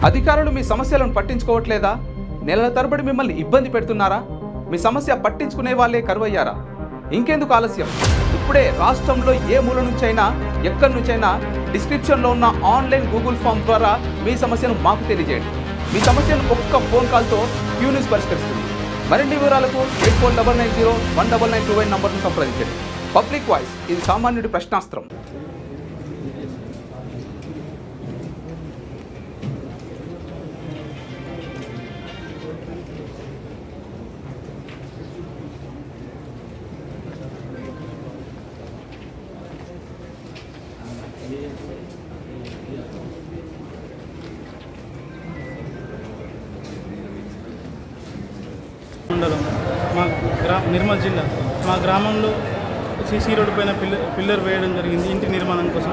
అధికారులు మీ సమస్యలను పట్టించుకోవట్లేదా? నెలల తరబడి మిమ్మల్ని ఇబ్బంది పెడుతున్నారా? మీ సమస్య పట్టించుకునే వాళ్ళే కరువయ్యారా? ఇంకెందుకు ఆలస్యం? ఇప్పుడే రాష్ట్రంలో ఏ మూల నుంచైనా ఎక్కడి నుంచైనా డిస్క్రిప్షన్లో ఉన్న ఆన్లైన్ గూగుల్ ఫామ్ ద్వారా మీ సమస్యను మాకు తెలియజేయండి. మీ సమస్యను ఒక్క ఫోన్ కాల్తో క్యూ న్యూస్ పరిష్కరిస్తుంది. మరిన్ని వివరాలకు 8490199929 నంబర్ను సంప్రదించండి. పబ్లిక్ వాయిస్, ఇది సామాన్యుడి ప్రశ్నాస్త్రం. మండలం నిర్మల్ జిల్లా మా గ్రామంలో సీసీ రోడ్డు పైన పిల్లర్ వేయడం జరిగింది ఇంటి నిర్మాణం కోసం.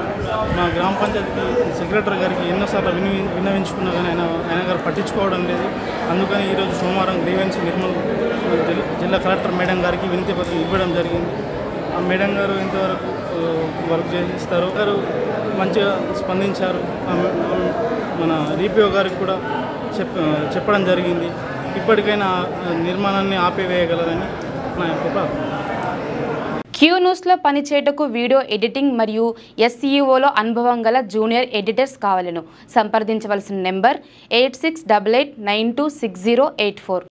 మా గ్రామ పంచాయతీ సెక్రటరీ గారికి ఎన్నోసార్లు విన్నవించుకున్నా కానీ ఆయన గారు పట్టించుకోవడం లేదు. అందుకని ఈరోజు సోమవారం గ్రీవెన్స్ నిర్మల్ జిల్లా కలెక్టర్ మేడం గారికి వినతి పత్రం ఇవ్వడం జరిగింది. ఆ మేడం గారు ఇంతవరకు వర్క్ చేయిస్తారు. గారు మంచిగా స్పందించారు. మన డిపిఓ గారికి కూడా చెప్పడం జరిగింది. ఇప్పటికైనా నిర్మాణాన్ని ఆపివేయగలరని నా యొక్క ప్రార్థన. క్యూ న్యూస్లో పనిచేయటకు వీడియో ఎడిటింగ్ మరియు SEOలో అనుభవం గల జూనియర్ ఎడిటర్స్ కావాలను సంప్రదించవలసిన నెంబర్ 8688926084.